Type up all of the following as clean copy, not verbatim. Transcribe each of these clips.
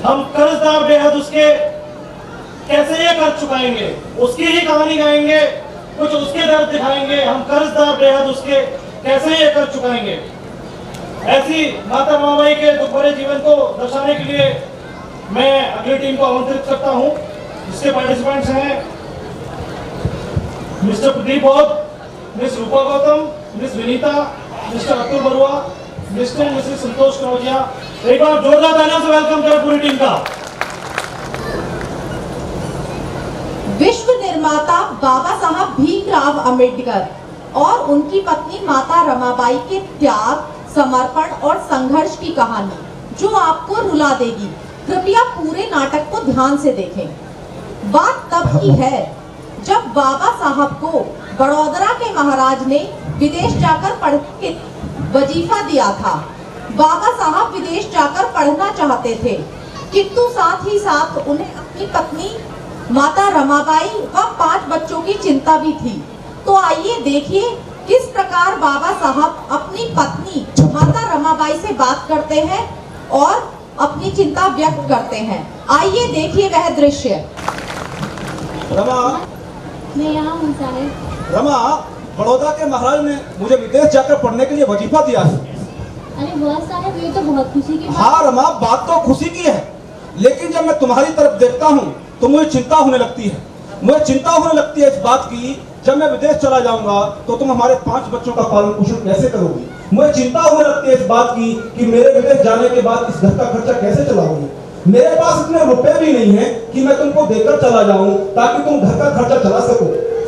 हम कर्जदार बेहद उसके कैसे ये कर्ज चुकाएंगे, उसकी ही कहानी गाएंगे, कुछ उसके दर्द दिखाएंगे। हम कर्जदार बेहद उसके कैसे ये कर्ज चुकाएंगे। ऐसी माता रमाबाई के दुख भरे जीवन को दर्शाने के लिए मैं अगली टीम को आमंत्रित करता हूं, जिसके पार्टिसिपेंट्स हैं Mr Pradeep Bauddh, miss Rupa Gautam, miss Vinita, Mr Atul Barua, Mr and Mrs Santosh Kanojia. एक बार जोरदार तालियों से वेलकम करें पूरी टीम का। विश्व निर्माता बाबा साहब भीमराव अंबेडकर और उनकी पत्नी माता रमाबाई के त्याग, समर्पण और संघर्ष की कहानी जो आपको रुला देगी। कृपया पूरे नाटक को ध्यान से देखें। बात तब की है जब बाबा साहब को बड़ौदरा के महाराज ने विदेश जाकर पढ़ के वजीफा दिया था। बाबा साहब विदेश जाकर पढ़ना चाहते थे, किंतु साथ ही साथ उन्हें अपनी पत्नी माता रमाबाई व 5 बच्चों की चिंता भी थी। तो आइए देखिए किस प्रकार बाबा साहब अपनी पत्नी माता रमाबाई से बात करते हैं और अपनी चिंता व्यक्त करते हैं। आइए देखिए वह दृश्य। रमा, मैं यहाँ हूँ साहब। रमा, बड़ौदा के महाराज ने मुझे विदेश जाकर पढ़ने के लिए वजीफा दिया है। अरे वाह साहब, ये तो बहुत खुशी की बात। हाँ रमा, बात तो खुशी की है, लेकिन जब मैं तुम्हारी तरफ देखता हूँ तो मुझे चिंता होने लगती है। मुझे चिंता होने लगती है इस बात की, जब मैं विदेश चला जाऊंगा तो तुम हमारे 5 बच्चों का पालन पोषण कैसे करोगी। मुझे चिंता होने लगती है इस बात की कि मेरे विदेश जाने के बाद इस घर का खर्चा कैसे चलाओगी। मेरे पास इतने रुपए भी नहीं है कि मैं तुमको देकर चला जाऊं ताकि तुम घर का खर्चा चला सको।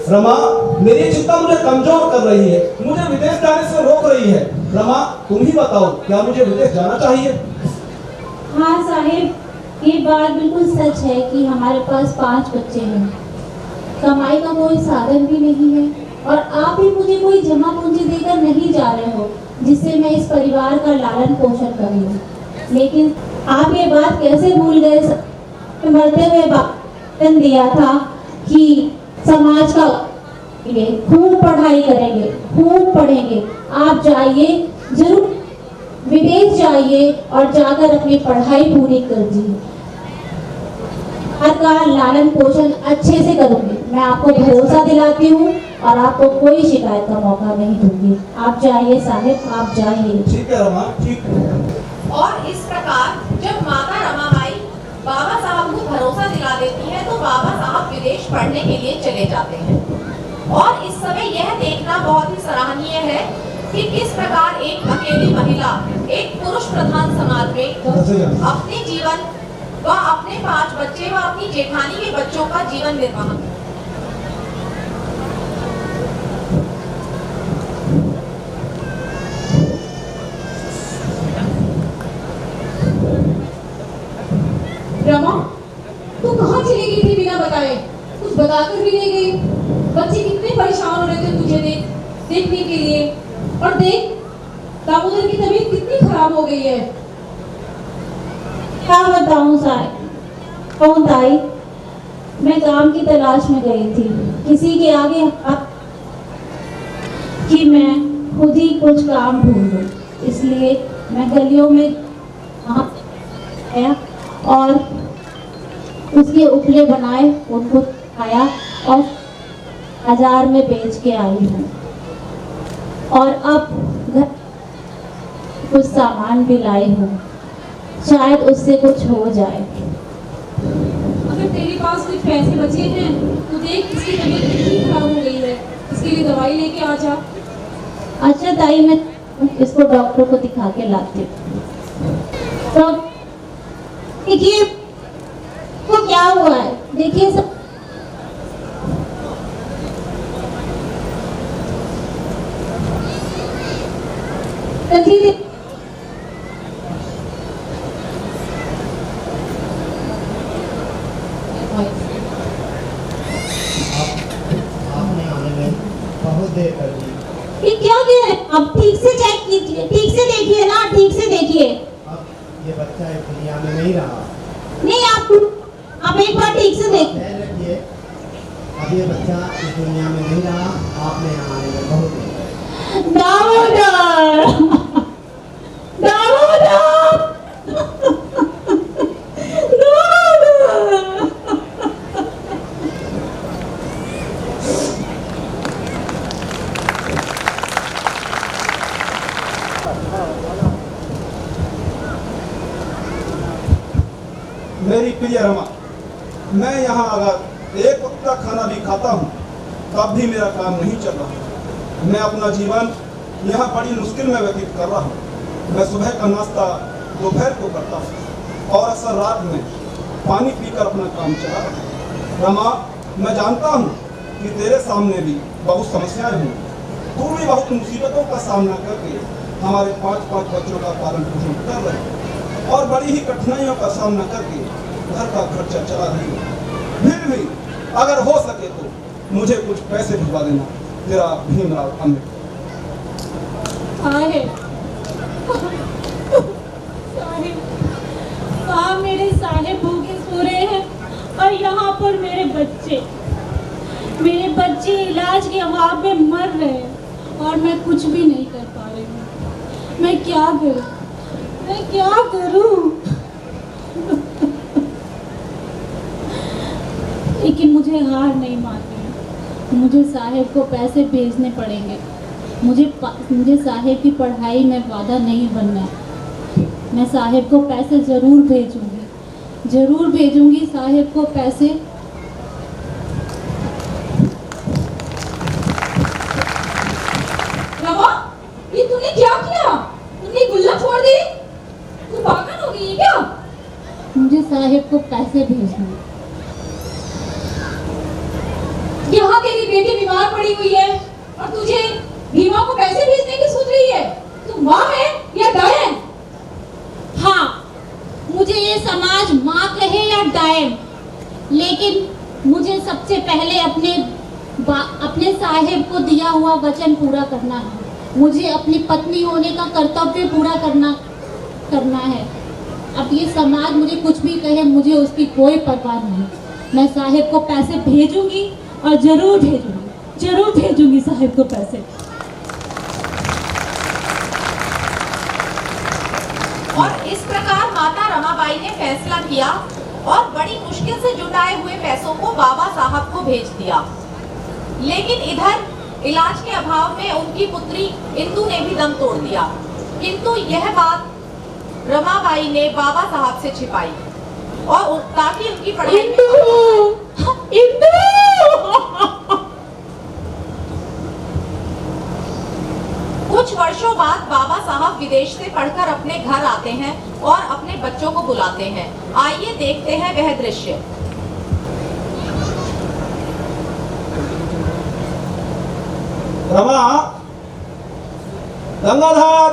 रमा, मेरी चिंता मुझे कमजोर कर रही है, मुझे विदेश जाने से रोक रही है। रमा, तुम ही बताओ, क्या मुझे विदेश जाना चाहिए? हाँ साहिब, ये बात बिल्कुल सच है कि हमारे पास 5 बच्चे हैं, कमाई का कोई साधन भी नहीं है और आप ही मुझे कोई जमा पूंजी देकर नहीं जा रहे हो जिससे मैं इस परिवार का लालन पोषण करूँ। लेकिन आप ये बात कैसे भूल गए? मरते हुए वचन दिया था कि समाज का खूब पढ़ाई करेंगे, खूब पढ़ेंगे। आप जाइए, जरूर विदेश जाइए और जाकर अपनी पढ़ाई पूरी कर दीजिए। का लालन पोषण अच्छे से करूंगी, मैं आपको भरोसा दिलाती हूँ और आपको कोई शिकायत का मौका नहीं दूंगी। आप जाइए साहिब, आप जाइए। ठीक है रमा, ठीक है। और इस प्रकार जब माता रमाबाई बाबा साहब को भरोसा दिला देती है तो बाबा साहब विदेश पढ़ने के लिए चले जाते हैं। और इस समय यह देखना बहुत ही सराहनीय है कि किस प्रकार एक अकेली महिला एक पुरुष प्रधान समाज में अपने जीवन व अपने 5 बच्चे व अपनी जेठानी के बच्चों का जीवन निर्वाह करती है। रमा, तू कहाँ चली गई थी बिना बताए? कुछ बताकर भी नहीं गई। बच्चे कितने परेशान हो रहे थे तुझे देखने के लिए। और देख, दामोदर की तबीयत कितनी खराब हो गई है। क्या बताऊं साहिब, कौन ताई, मैं काम की तलाश में गई थी, किसी के आगे कि मैं खुद ही कुछ काम ढूंढूं, इसलिए मैं गलियों में आया और उसके उपले बनाए, उनको खाया और बाजार में बेच के आई हूँ। और अब घर कुछ सामान भी लाई हूँ, शायद उससे कुछ हो जाए। अगर तेरे पास कुछ पैसे बचे हैं तो देख, इसकी तबीयत कितनी खराब हो गई है, इसके लिए दवाई लेके आ जा। अच्छा ताई, मैं इसको डॉक्टर को दिखा के लाती हूँ। तो देखिए वो क्या हुआ है, देखिए सब आपने आने में बहुत देर कर दी। ये क्या क्या है? आप ठीक से चेक कीजिए, ठीक से देखिए ना, ठीक से देखिए। अब ये बच्चा इस दुनिया में नहीं रहा। नहीं, आप एक बार ठीक से देखिए। ध्यान रखिए, अब ये बच्चा इस दुनिया में नहीं रहा। आपने यहाँ आने में बहुत देर कर दी। दामोदर, दामोदर, मेरी प्रिय रमा, मैं यहाँ अगर एक वक्त का खाना भी खाता हूँ तब भी मेरा काम नहीं चल रहा। मैं अपना जीवन यहाँ बड़ी मुश्किल में व्यतीत कर रहा हूँ। मैं सुबह का नाश्ता दोपहर को करता हूँ और अक्सर रात में पानी पीकर अपना काम चला रहा हूँ। रमा, मैं जानता हूँ कि तेरे सामने भी बहुत समस्याएं हों। तू भी बहुत मुसीबतों का सामना करके हमारे 5 बच्चों का पालन पोषण कर रहे हैं और बड़ी ही कठिनाइयों का सामना करके घर का खर्चा चला रही है। फिर भी अगर हो सके तो मुझे कुछ पैसे भिजवा देना। तेरा भीमराव अम्बेडकर। साहब, मेरे साहेब भूखे सो रहे हैं और यहाँ पर मेरे बच्चे इलाज के अभाव में मर रहे हैं और मैं कुछ भी नहीं कर पा रही हूँ। मैं क्या करूँ? लेकिन मुझे हार नहीं माननी है। मुझे साहेब को पैसे भेजने पड़ेंगे। मुझे साहेब की पढ़ाई में बाधा नहीं बनना है। मैं साहेब को पैसे जरूर भेजूंगी साहेब को पैसे। रमा, ये तूने क्या किया? तूने गुल्ला छोड़ दी? तू पागल हो गई है क्या? मुझे साहेब को पैसे भेजने। यहाँ तेरी बेटी बीमार पड़ी हुई है और तुझे भीमा को पैसे भेजने की सोच रही है? तू माँ है या डायन? हाँ, मुझे ये समाज माँ कहे या डायन, लेकिन मुझे सबसे पहले अपने साहेब को दिया हुआ वचन पूरा करना है। मुझे अपनी पत्नी होने का कर्तव्य पूरा करना है। अब ये समाज मुझे कुछ भी कहे, मुझे उसकी कोई परवाह नहीं। मैं साहेब को पैसे भेजूंगी और जरूर भेजूंगी साहेब को पैसे। और इस प्रकार माता रमाबाई ने फैसला किया और बड़ी मुश्किल से जुटाए हुए पैसों को बाबा साहब को भेज दिया। लेकिन इधर इलाज के अभाव में उनकी पुत्री इंदु ने भी दम तोड़ दिया। किंतु यह बात रमाबाई ने बाबा साहब से छिपाई और ताकि उनकी पढ़ाई कुछ वर्षों बाद बाबा साहब विदेश से पढ़कर अपने घर आते हैं और अपने बच्चों को बुलाते हैं। आइए देखते हैं वह दृश्य। रमा, गंगाधर,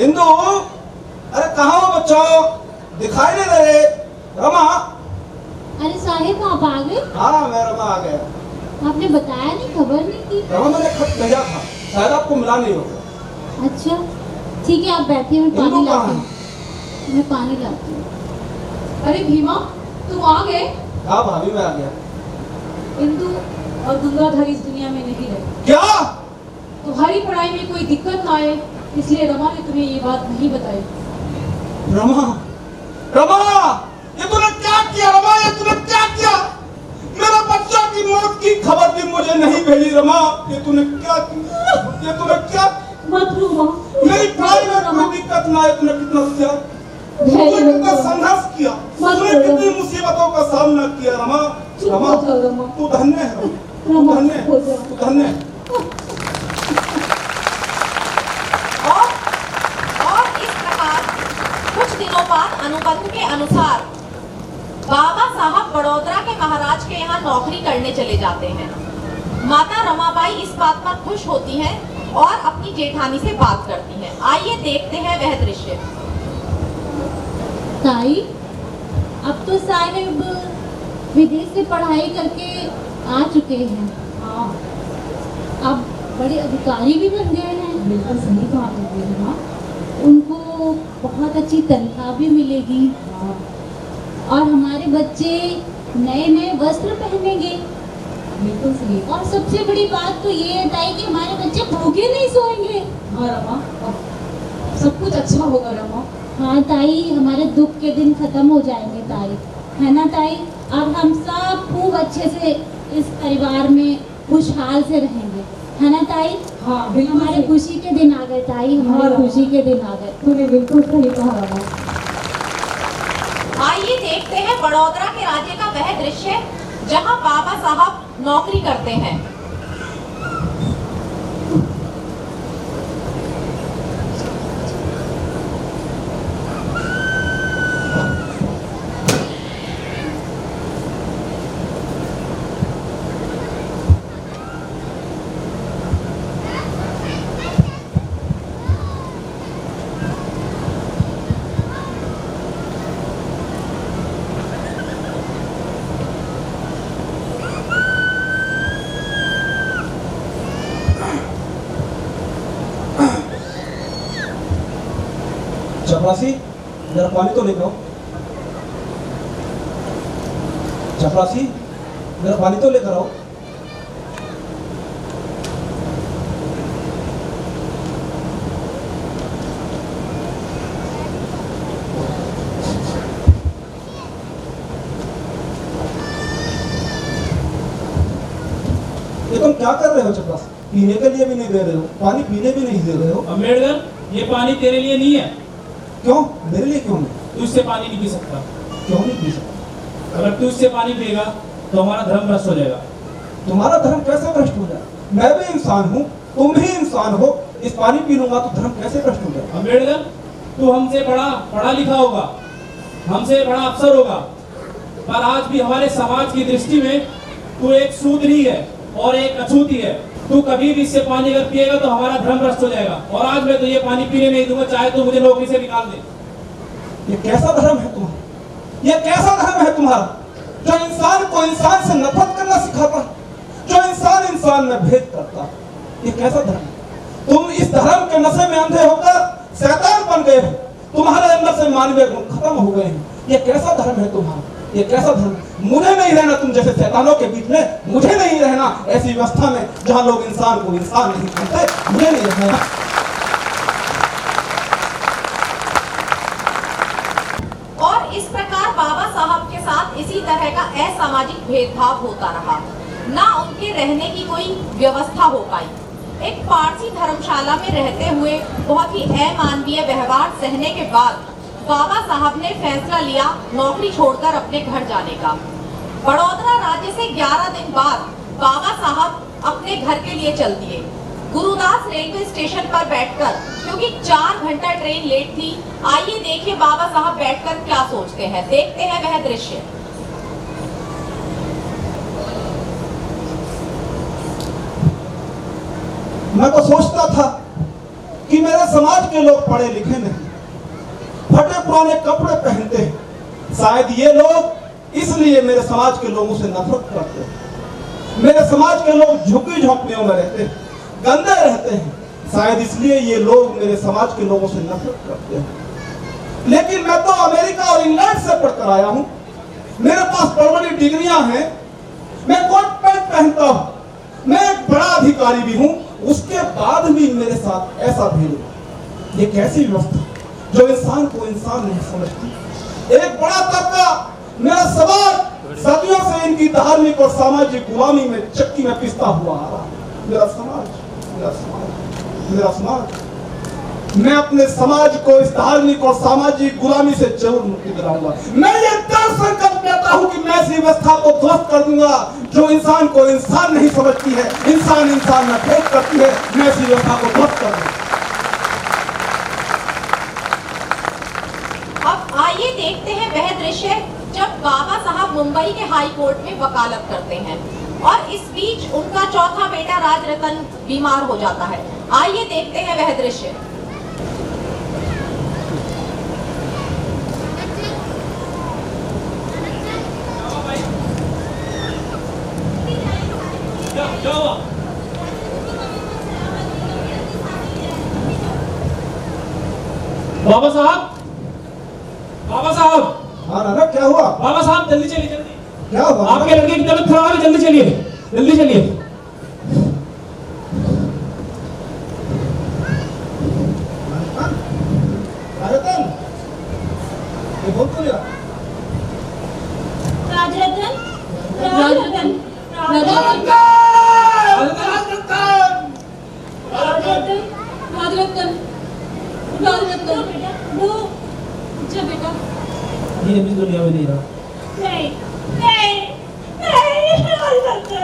इंदु, अरे कहाँ हो बच्चों? दिखाई नहीं दे रहे। रमा। अरे साहेब, आप आ गए? हाँ, मैं रमा आ गया। आपने बताया नहीं, खबर नहीं की। रमा, मैंने खत भेजा था, शायद आपको मिला नहीं होगा। अच्छा, ठीक है, आप बैठिए, मैं पानी लाती हूँ। मैं पानी लाती हूँ। अरे भीमा, तुम आ गए? हाँ भाभी, मैं आ गया। इंदु और गंगाधर इस दुनिया में नहीं रहे। क्या? तुम्हारी पढ़ाई में कोई दिक्कत ना आए, इसलिए रमा ने तुम्हें ये बात नहीं बताई। रमा, रमा, ये तूने क्या किया? रमा, ये तूने क्या किया? मेरा बच्चा की मौत की खबर भी मुझे नहीं भेजी। रमा, ये तूने क्या किया? ये तूने क्या? मत रो माँ। मेरी पढ़ाई में कोई दिक्कत ना आए, तूने कितना किया? तूने कितना संघर्ष किया? तूने कितनी मुसीबतों का सामना किया? रमा, रमा, तू धन्य है। तू धन्य है। तू धन्य है। और इस प्रकार कुछ दिनों बाद अनुबंध के अनुसार बाबा साहब बड़ौदा के महाराज के यहाँ नौकरी करने चले जाते हैं। माता रमाबाई इस बात पर खुश होती हैं और अपनी जेठानी से बात करती हैं। आइए देखते हैं वह दृश्य। ताई, अब तो साहेब विदेश से पढ़ाई करके आ चुके हैं। हाँ, अब बड़े अधिकारी भी बन गए हैं। बिल्कुल सही कहा तुमने माँ। उनको बहुत अच्छी तनख्वाह भी मिलेगी और हमारे बच्चे नए नए वस्त्र पहनेंगे। बिल्कुल सही। और सबसे बड़ी बात तो ये है ताई कि हमारे बच्चे भूखे नहीं सोएंगे। हाँ रमा, सब कुछ अच्छा होगा रमा। हाँ ताई, हमारे दुख के दिन खत्म हो जाएंगे ताई, है ना ताई? अब हम सब खूब अच्छे से इस परिवार में खुशहाल से रहेंगे, है ना ताई? हाँ बिल्कुल। हमारे खुशी के दिन आ गए ताई, हमारे खुशी के दिन आ गए। तूने बिल्कुल सही कहा रमा। आइए देखते हैं बड़ौदा के राज्य का वह दृश्य जहां बाबा साहब नौकरी करते हैं। चपरासी, जरा पानी तो लेकर आओ। चपरासी, जरा पानी तो लेकर आओ। ये तुम क्या कर रहे हो चपरासी? पीने के लिए भी नहीं दे रहे हो, पानी पीने भी नहीं दे रहे हो। अम्बेडकर, ये पानी तेरे लिए नहीं है। क्यों? मेरे लिए क्यों नहीं? तू इससे पानी नहीं पी सकता। क्यों नहीं पी सकता? अगर तू इससे पानी पिएगा तो हमारा धर्म भ्रष्ट हो जाएगा। तुम्हारा धर्म कैसे भ्रष्ट हो जाए? मैं भी इंसान हूँ, तुम भी इंसान हो। इस पानी पी लूंगा तो धर्म कैसे भ्रष्ट हो जाए? अम्बेडकर, तू हमसे पढ़ा लिखा होगा, हमसे बड़ा अफसर होगा, पर आज भी हमारे समाज की दृष्टि में तू एक शूद्री है और एक अछूती है। तू कभी भी इससे पानी अगर पिएगा तो हमारा धर्म भ्रष्ट हो जाएगा। और आज मैं तो ये पानी पीने नहीं दूंगा, चाहे तो मुझे नौकरी से निकाल दे। ये कैसा धर्म है तुम्हारा? ये कैसा धर्म है तुम्हारा जो इंसान को इंसान से नफरत करना सिखाता, जो इंसान में भेद करता? ये कैसा धर्म है? तुम इस धर्म के नशे में अंधे होकर शैतान बन गए हो। तुम्हारे अंदर से मानवीय गुण खत्म हो गए हैं। ये कैसा धर्म है तुम्हारा? ये कैसा धर्म? मुझे नहीं रहना तुम जैसे शैतानों के बीच में, मुझे नहीं रहना ऐसी व्यवस्था में जहां लोग इंसान को इंसान नहीं मानते। मुझे नहीं रहना। और इस प्रकार बाबा साहब के साथ इसी तरह का असामाजिक भेदभाव होता रहा, ना उनके रहने की कोई व्यवस्था हो पाई। एक पारसी धर्मशाला में रहते हुए बहुत ही अमानवीय व्यवहार सहने के बाद बाबा साहब ने फैसला लिया नौकरी छोड़कर अपने घर जाने का। बड़ौदा राज्य से 11 दिन बाद बाबा साहब अपने घर के लिए चल दिए। गुरुदास रेलवे स्टेशन पर बैठकर, क्योंकि 4 घंटा ट्रेन लेट थी, आइए देखिए बाबा साहब बैठकर क्या सोचते हैं। देखते हैं वह दृश्य। मैं तो सोचता था कि मेरे समाज के लोग पढ़े लिखे नहीं, फटे पुराने कपड़े पहनते हैं। शायद ये लोग इसलिए मेरे समाज के लोगों से नफरत करते हैं। मेरे समाज के लोग झुग्गी झोंपड़ियों में रहते हैं, गंदे रहते हैं। शायद इसलिए ये लोग मेरे समाज के लोगों से नफरत करते हैं। लेकिन मैं तो अमेरिका और इंग्लैंड से पढ़कर आया हूँ। मेरे पास बड़ी बड़ी डिग्रियां हैं, मैं कोट पैंट पहनता हूँ, मैं एक बड़ा अधिकारी भी हूँ। उसके बाद भी मेरे साथ ऐसा भेद हुआ। ये कैसी व्यवस्था जो इंसान को इंसान नहीं समझती? एक बड़ा तबका, मेरा समाज सदियों से इनकी धार्मिक और सामाजिक गुलामी में चक्की में पिसता हुआ आ रहा है। मेरा समाज, मेरा समाज, मेरा समाज। मैं अपने समाज को इस धार्मिक और सामाजिक गुलामी से जरूर मुक्ति दिलाऊंगा। मैं ये दृढ़ संकल्प लेता हूँ कि मैं इस व्यवस्था को ध्वस्त कर दूंगा जो इंसान को इंसान नहीं समझती है, इंसान इंसान में भेद करती है। मैं इस व्यवस्था को ध्वस्त कर दूंगा। अब आइए देखते हैं वह दृश्य जब बाबा साहब मुंबई के हाई कोर्ट में वकालत करते हैं और इस बीच उनका चौथा बेटा राजरतन बीमार हो जाता है। आइए देखते हैं वह दृश्य। क्या हुआ? बाबा साहब, बाबा साहब, हाँ नाना, क्या हुआ? बाबा साहब जल्दी चलिए, जल्दी। क्या हुआ? आपके लड़के की तबीयत खराब है, जल्दी चलिए, जल्दी चलिए। राजरतन, ये बोल तो लिया। राजरतन, राजरतन, राजरतन, राजरतन, राजरतन, राजरतन, बेटा, वो, जा बेटा, ये भी दुनिया में नहीं रहा। नहीं नहीं नहीं नहीं, सारे बच्चे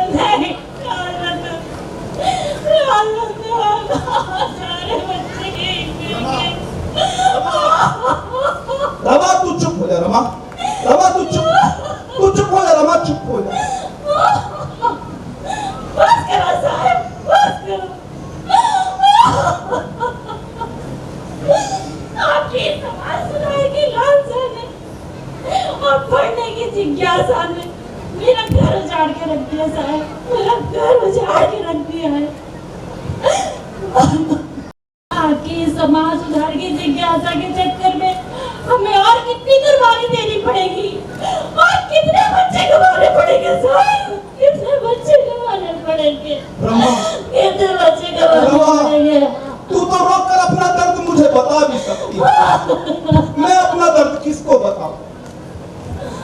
रमा तू चुप हो जा, रमा रमा तू चुप हो जा, रमा चुप हो जा। बस करो साहब, बस करो। आपकी समाज सुनाई की लालसा ने और पढ़ने की जिज्ञासा ने मेरा घर उजाड़ के रख दिया साहब, मेरा घर उजाड़ के रख दिया है। आपकी समाज सुधार की जिज्ञासा के चक्कर में हमें और कितनी कुर्बानी देनी पड़ेगी और कितने बच्चे गंवाने पड़ेंगे साहब, कितने बच्चे गंवाने पड़ेंगे, कितने बच्चे गंवाने पड़ेंगे। तू तो रोक कर अपना दर्द मुझे बता भी सकती है, मैं अपना दर्द किसको बताऊं?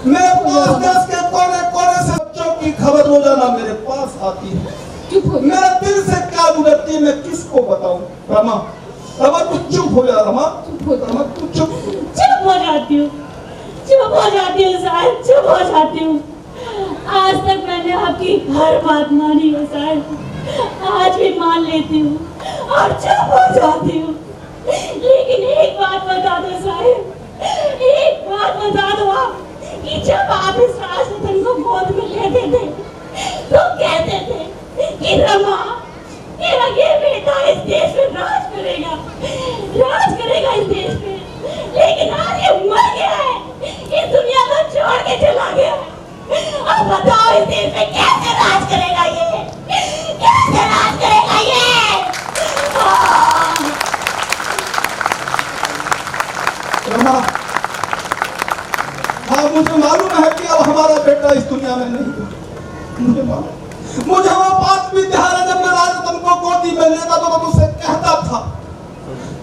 मेरे पास देश के कोने कोने से बच्चों की खबर रोजाना मेरे पास आती है, मेरे दिल से क्या गुजरती है मैं किसको बताऊं? रमा रमा तू चुप हो जा, रमा रमा तू चुप हो जाती हूँ, चुप हो जाती हूँ साहब, चुप हो जाती हूँ। आज तक मैंने आपकी हर बात मानी है साहब, आज भी मान लेती हूँ और चुप हो जाती हूँ। लेकिन एक बात बता दो साहब, एक बात बता दो आप कि जब आप इस राजरत्न को गोद में लेते थे तो कहते थे कि रमा तेरा ये बेटा इस देश में राज करेगा इस देश में। लेकिन आज ये मर गया है, इस दुनिया को छोड़ के चला गया है। अब बताओ इस देश में कैसे राज करेगा ये, कैसे राज करेगा ये? रमा हाँ मुझे मालूम है कि अब हमारा बेटा इस दुनिया में नहीं है, मुझे मालूम। मुझे वो बात भी ध्यान है जब मैं राजरत्न को गोदी में लेता तो तुझसे कहता था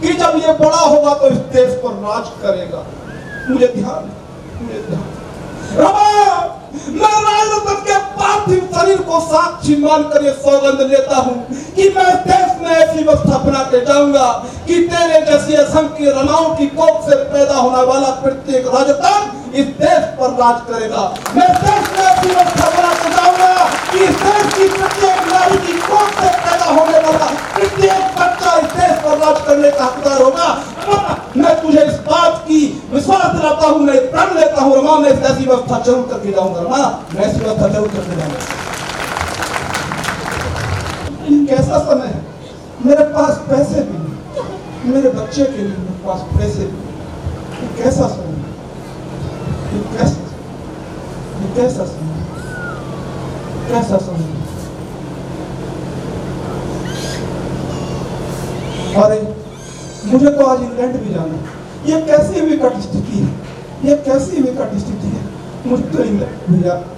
कि जब ये बड़ा होगा तो इस देश पर राज करेगा। मुझे ध्यान रमा मैं राजरत्न के पार्थिव शरीर को साक्षी मानकर ये सौगंध लेता हूँ कि मैं इस देश में ऐसी व्यवस्था बना के जाऊंगा कि तेरे जैसी असंख्य रमाओं की कोख से पैदा होने वाला प्रत्येक राजरत्न इस देश पर राज करेगा। मैं इस देश में ऐसी व्यवस्था बना के जाऊंगा कि इस देश की प्रत्येक नारी की कोख से पैदा होने वाला प्रत्येक बच्चा इस देश पर राज करने का हकदार होगा। मैं तुझे इस बात की विश्वास दिलाता हूँ, मैं प्रण लेता हूँ रमा, मैं ऐसी व्यवस्था जरूर करके जाऊंगा रमा, मैं ऐसी व्यवस्था जरूर करके जाऊंगा। कैसा समय है, मेरे पास पैसे भी नहीं, मेरे बच्चे के लिए मेरे पास पैसे भी नहीं। कैसा समय, कैसा समय, कैसा समय। अरे मुझे तो आज इंग्लैंड भी जाना है। ये कैसी विकट स्थिति है, ये कैसी विकट स्थिति है। मुझे तो इंग्लैंड भी जाना।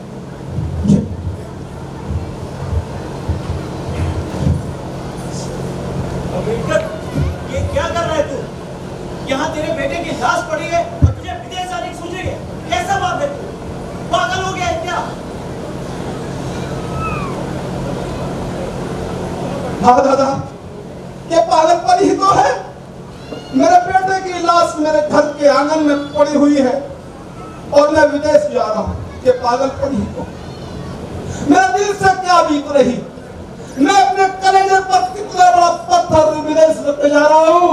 ये क्या कर रहा है तू? यहाँ तेरे बेटे की लाश पड़ी है और तुझे विदेश जाने की सोच रही है? कैसा बाप है तू? पागल हो गया है क्या? हाँ दादा, ये पागलपन ही तो है। मेरे बेटे की लाश मेरे घर के आंगन में पड़ी हुई है और मैं विदेश जा रहा हूँ। ये पागलपन ही तो। मेरे दिल से क्या बीत रही, मैं अपने कलेजे पर कितना बड़ा पत्थर विदेश रखने जा रहा हूँ,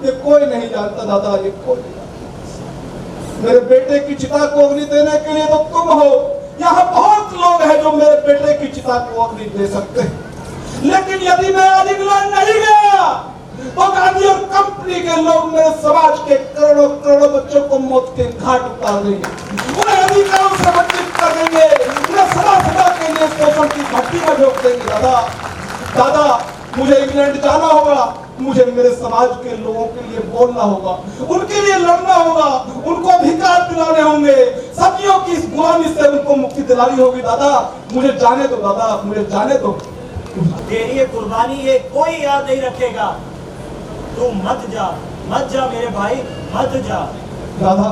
ये कोई नहीं जानता दादा, ये कोई नहीं जानता। मेरे बेटे की चिता को अग्नि देने के लिए तो तुम हो। यहाँ बहुत लोग हैं जो मेरे बेटे की चिता को अग्नि दे सकते हैं, लेकिन यदि मैं आज इंग्लैंड नहीं गया तो गांधी और कंपनी के लोग मेरे समाज के करोड़ों करोड़ों बच्चों को मौत के घाट उतार देंगे, उन्हें अधिकारों से वंचित कर देंगे, उन्हें सदा सदा के लिए शोषण की भट्टी में झोंक देंगे। दादा मुझे इंग्लैंड जाना होगा, मुझे मेरे समाज के लोगों के लिए बोलना होगा, उनके लिए लड़ना होगा, उनको अधिकार दिलाने होंगे, सदियों की इस गुलामी से उनको मुक्ति दिलानी होगी। दादा मुझे जाने दो, दादा मुझे जाने दो। तेरी ये कुर्बानी ये कोई याद नहीं रखेगा। तू मत जा मेरे भाई, मत जा। दादा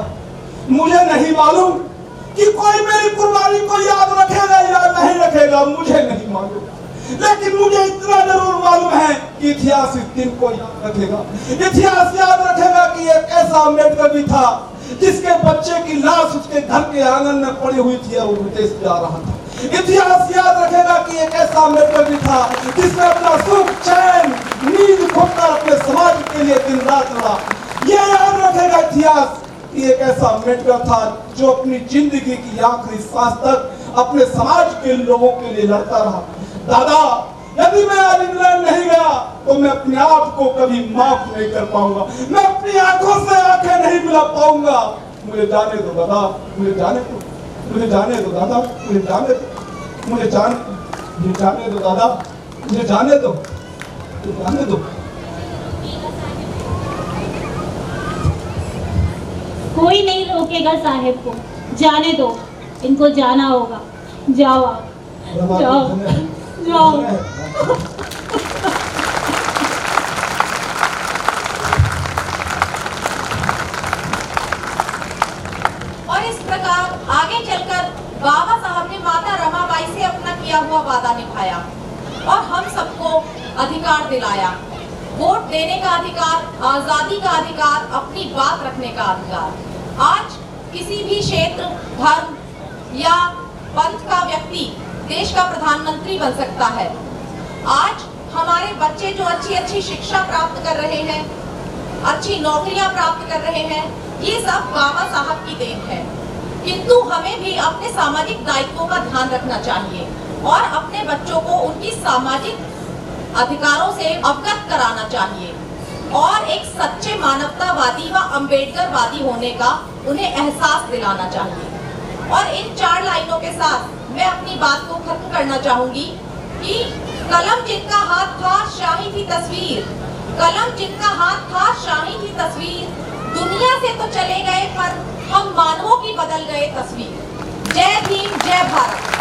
मुझे नहीं मालूम कि कोई मेरी कुर्बानी को याद रखेगा या नहीं रखेगा, मुझे नहीं मालूम, लेकिन मुझे इतना जरूर मालूम है कि इतिहास इस दिन को याद रखेगा। इतिहास याद रखेगा कि एक ऐसा अम्बेडकर भी था जिसके बच्चे की लाश उसके घर के आंगन में पड़ी हुई थी और वो विदेश जा रहा था। इतिहास याद रखेगा कि एक ऐसा अम्बेडकर भी था जिसने अपना सुख चैन नींद खोकर अपने समाज के लिए दिन रात लड़ा। ये याद रखेगा इतिहास कि एक ऐसा अम्बेडकर था जो अपनी जिंदगी की आखिरी सांस तक अपने समाज के लोगों के लिए लड़ता रहा। दादा, यदि मैं आज इंग्लैंड नहीं गया तो मैं अपने आप को कभी माफ नहीं कर पाऊंगा, मैं अपनी आंखों से आंखें नहीं मिला पाऊंगा। मुझे जाने दो दादा, मुझे जाने दो, मुझे जाने दो दादा, मुझे जाने दो, मुझे जाने दो दादा, मुझे जाने दो, मुझे जाने दो। कोई नहीं रोकेगा साहेब को, जाने दो, इनको जाना होगा। जाओ आप, जाओ जाओ। और इस प्रकार आगे चलकर बाबा साहब ने माता रमाबाई से अपना किया हुआ वादा निभाया और हम सबको अधिकार दिलाया, वोट देने का अधिकार, आजादी का अधिकार, अपनी बात रखने का अधिकार। आज किसी भी क्षेत्र, धर्म या पंथ का व्यक्ति देश का प्रधानमंत्री बन सकता है। आज हमारे बच्चे जो अच्छी शिक्षा प्राप्त कर रहे हैं, अच्छी नौकरियां प्राप्त कर रहे हैं, ये सब बाबा साहब की देन है। किंतु हमें भी अपने सामाजिक दायित्वों का ध्यान रखना चाहिए और अपने बच्चों को उनकी सामाजिक अधिकारों से अवगत कराना चाहिए और एक सच्चे मानवतावादी व अम्बेडकरवादी होने का उन्हें एहसास दिलाना चाहिए। और इन 4 लाइनों के साथ मैं अपनी बात को खत्म करना चाहूंगी कि कलम जिनका हाथ था शाही की तस्वीर, कलम जिनका हाथ था शाही की तस्वीर, दुनिया से तो चले गए पर हम मानवों की बदल गए तस्वीर। जय भीम, जय भारत।